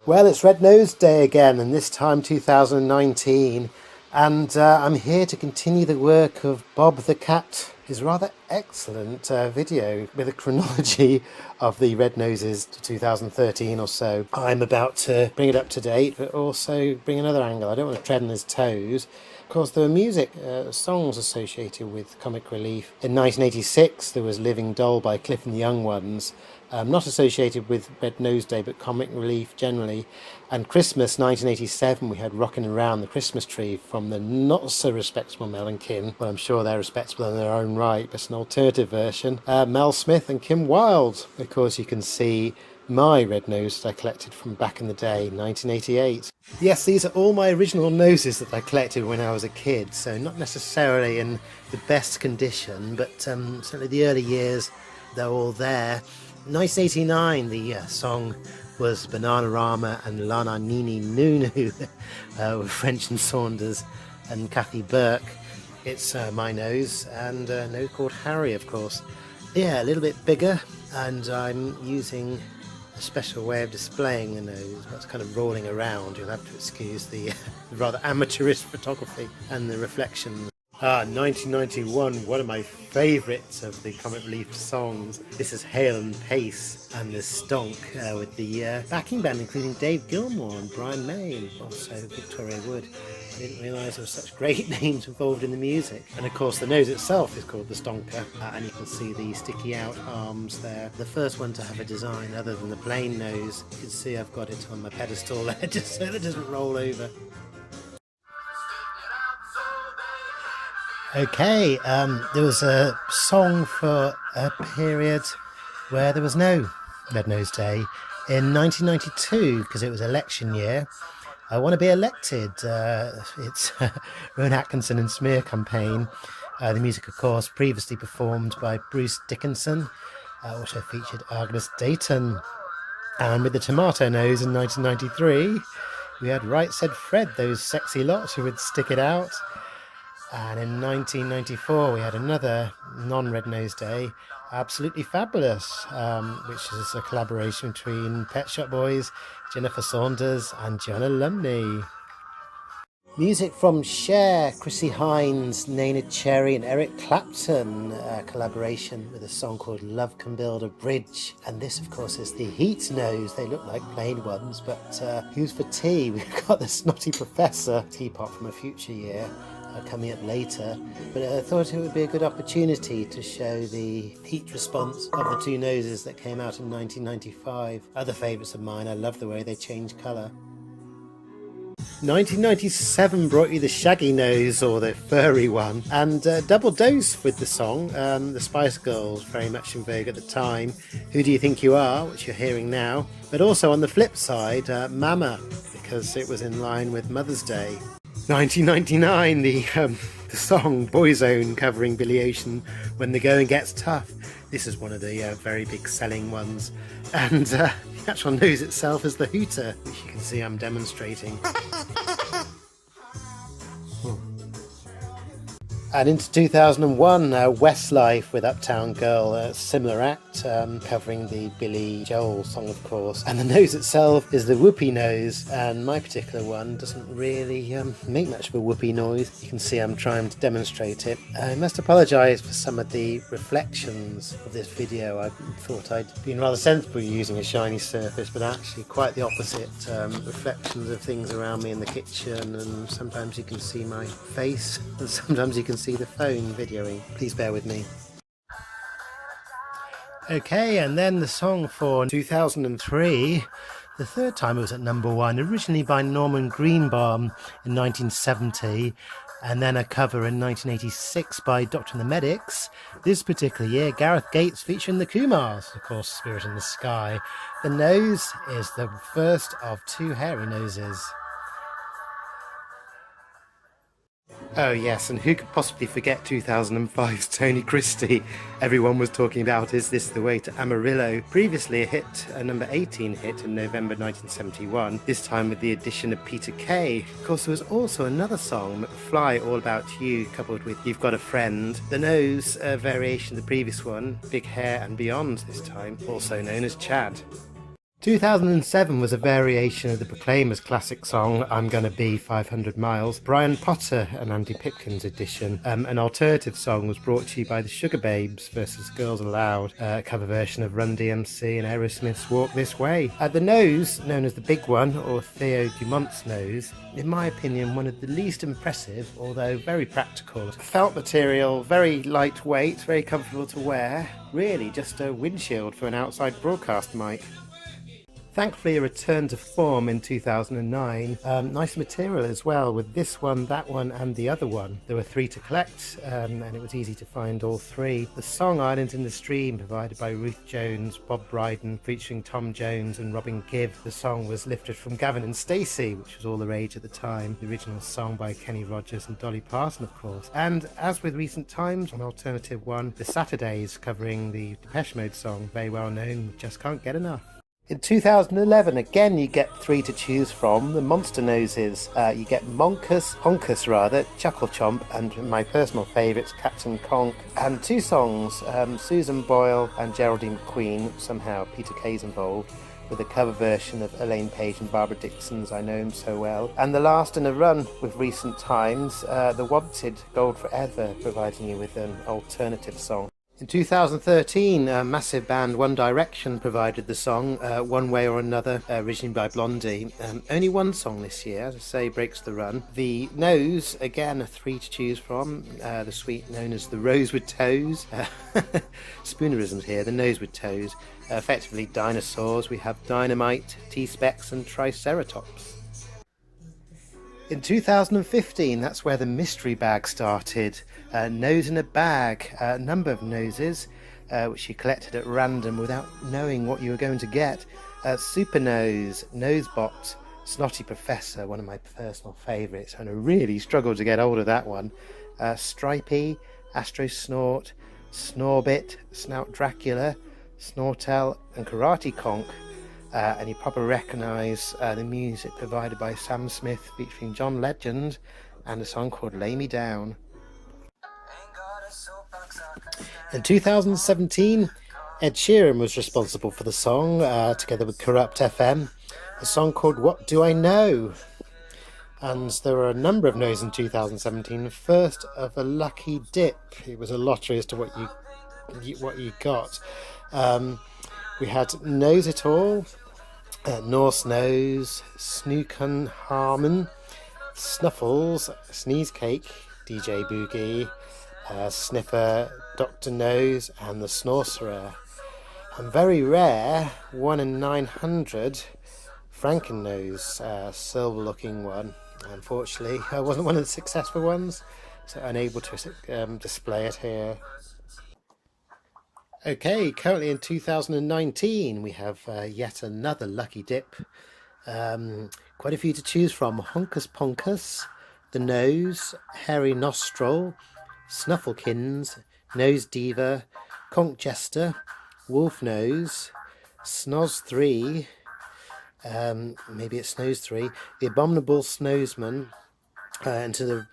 Well, it's Red Nose Day again, and this time 2019, and I'm here to continue the work of Bob the Cat, his rather excellent video with a chronology of the Red Noses to 2013 or so. I'm about to bring it up to date, but also bring another angle. I don't want to tread on his toes. Of course, there were songs associated with comic relief. In 1986, there was Living Doll by Cliff and the Young Ones, not associated with Red Nose Day, but comic relief generally. And Christmas 1987, we had Rockin' Around the Christmas Tree from the not so respectable Mel and Kim. Well, I'm sure they're respectable in their own right, but an alternative version. Mel Smith and Kim Wilde. Of course, you can see my red nose that I collected from back in the day, 1988. Yes, these are all my original noses that I collected when I was a kid, so not necessarily in the best condition, but certainly the early years, they're all there. 1989, the song was Bananarama and Lana Nini Nunu with French and Saunders and Kathy Burke. It's my nose, and a nose called Harry, of course. Yeah, a little bit bigger, and I'm using a special way of displaying the nose, but it's kind of rolling around. You'll have to excuse the rather amateurish photography and the reflection. 1991, one of my favourites of the comic relief songs. This is Hale and Pace and the Stonk with the backing band including Dave Gilmour and Brian May, also Victoria Wood. I didn't realise there were such great names involved in the music. And of course the nose itself is called the Stonker, and you can see the sticky out arms there. The first one to have a design other than the plain nose. You can see I've got it on my pedestal there just so it doesn't roll over. Okay, there was a song for a period where there was no Red Nose Day in 1992 because it was election year. I Want to Be Elected. It's Rowan Atkinson and Smear campaign. The music, of course, previously performed by Bruce Dickinson, also featured Agnes Dayton. And with the Tomato Nose in 1993, we had Right Said Fred, those sexy lots who would stick it out. And in 1994, we had another non-Red Nose Day, Absolutely Fabulous, which is a collaboration between Pet Shop Boys, Jennifer Saunders and Joanna Lumley. Music from Cher, Chrissy Hynde, Neneh Cherry and Eric Clapton, collaboration with a song called Love Can Build a Bridge. And this, of course, is the Heat Nose. They look like plain ones, but who's for tea? We've got the Snotty Professor teapot from a future year coming up later, but I thought it would be a good opportunity to show the heat response of the two noses that came out in 1995. Other favourites of mine, I love the way they change colour. 1997 brought you the Shaggy Nose, or the furry one, and double dose with the song. The Spice Girls, very much in vogue at the time. Who Do You Think You Are, which you're hearing now, but also on the flip side, Mama, because it was in line with Mother's Day. 1999, the song Boyzone covering Billy Ocean, When the Going Gets Tough. This is one of the very big selling ones, and the actual nose itself is the hooter, which you can see I'm demonstrating. And into 2001, Westlife with Uptown Girl, a similar act, covering the Billy Joel song, of course. And the nose itself is the whoopee nose, and my particular one doesn't really make much of a whoopee noise. You can see I'm trying to demonstrate it. I must apologise for some of the reflections of this video. I thought I'd been rather sensible using a shiny surface, but actually quite the opposite. Reflections of things around me in the kitchen, and sometimes you can see my face, and sometimes you can see the phone videoing. Please bear with me. Okay, and then the song for 2003, the third time it was at number one, originally by Norman Greenbaum in 1970, and then a cover in 1986 by Doctor and the Medics. This particular year, Gareth Gates featuring the Kumars, of course, Spirit in the Sky. The nose is the first of two hairy noses. Oh yes, and who could possibly forget 2005's Tony Christie? Everyone was talking about Is This the Way to Amarillo? Previously a number 18 hit in November 1971, this time with the addition of Peter Kay. Of course, there was also another song, McFly, All About You, coupled with You've Got a Friend. The nose, a variation of the previous one, Big Hair and Beyond this time, also known as Chad. 2007 was a variation of the Proclaimers' classic song I'm Gonna Be 500 Miles. Brian Potter and Andy Pipkin's edition. An alternative song was brought to you by the Sugar Babes versus Girls Aloud, a cover version of Run DMC and Aerosmith's Walk This Way. The Nose, known as the Big One, or Theo Dumont's Nose, in my opinion one of the least impressive, although very practical. Felt material, very lightweight, very comfortable to wear, really just a windshield for an outside broadcast mic. Thankfully, a return to form in 2009. Nice material as well, with this one, that one, and the other one. There were 3 to collect, and it was easy to find all 3. The song Islands in the Stream, provided by Ruth Jones, Bob Bryden, featuring Tom Jones and Robin Gibb. The song was lifted from Gavin and Stacey, which was all the rage at the time. The original song by Kenny Rogers and Dolly Parton, of course. And as with recent times, an alternative one, The Saturdays, covering the Depeche Mode song, very well known, Just Can't Get Enough. In 2011, again, you get 3 to choose from. The Monster Noses. You get Honkus rather, Chuckle Chomp, and my personal favourites, Captain Conk. And 2 songs, Susan Boyle and Geraldine McQueen. Somehow Peter Kay's involved, with a cover version of Elaine Page and Barbara Dixon's I Know Him So Well. And the last in a run with recent times, The Wanted, Gold Forever, providing you with an alternative song. In 2013, massive band One Direction provided the song One Way or Another, originally by Blondie. Only one song this year, as I say, breaks the run. The Nose, again, 3 to choose from. The suite known as the Rose with Toes. Spoonerisms here, the Nose with Toes. Effectively dinosaurs. We have Dynamite, T-Specs and Triceratops. In 2015, that's where the mystery bag started. Nose in a bag, a number of noses, which you collected at random without knowing what you were going to get. Super Nose, Nosebot, Snotty Professor, one of my personal favourites, and I really struggled to get hold of that one. Stripey, Astro Snort, Snorbit, Snout Dracula, Snortel and Karate Conk. And you probably recognise the music provided by Sam Smith, featuring John Legend, and a song called Lay Me Down. In 2017, Ed Sheeran was responsible for the song, together with Corrupt FM, a song called What Do I Know? And there were a number of no's in 2017. First of a lucky dip. It was a lottery as to what you got. We had Knows It All, Norse Nose, Snookin Harmon, Snuffles, Sneeze Cake, DJ Boogie, Sniffer, Dr. Nose, and the Snorcerer. And very rare, 1 in 900, Frankennose, silver looking one. Unfortunately, wasn't one of the successful ones, so unable to display it here. Okay, currently in 2019, we have yet another lucky dip. Quite a few to choose from. Honkus Ponkus, The Nose, Hairy Nostril, Snufflekins, Nose Diva, Conk Jester, Wolf Nose, Snoz 3, maybe it's Snows 3, The Abominable Snowsman, and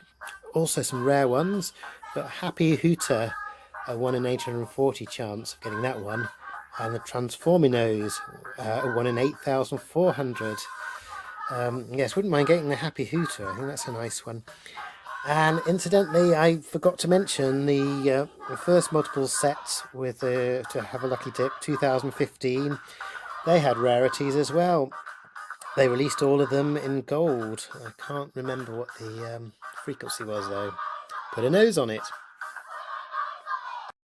also some rare ones, but Happy Hooter, a 1 in 840 chance of getting that one, and the Transforming Nose, a 1 in 8,400. Yes, wouldn't mind getting the Happy Hooter. I think that's a nice one. And incidentally, I forgot to mention the first multiple set with to have a lucky dip, 2015. They had rarities as well. They released all of them in gold. I can't remember what the frequency was though. Put a nose on it.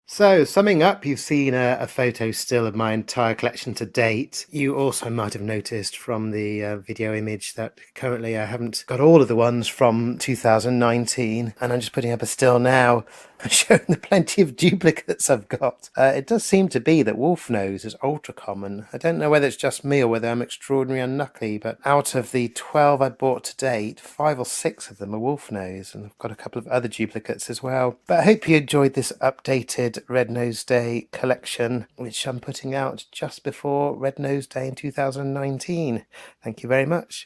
So, summing up, you've seen a photo still of my entire collection to date. You also might have noticed from the video image that currently I haven't got all of the ones from 2019, and I'm just putting up a still now, showing the plenty of duplicates I've got. It does seem to be that Wolf Nose is ultra common. I don't know whether it's just me or whether I'm extraordinarily unlucky, but out of the 12 I bought to date, 5 or 6 of them are Wolf Nose, and I've got a couple of other duplicates as well. But I hope you enjoyed this updated Red Nose Day collection, which I'm putting out just before Red Nose Day in 2019. Thank you very much.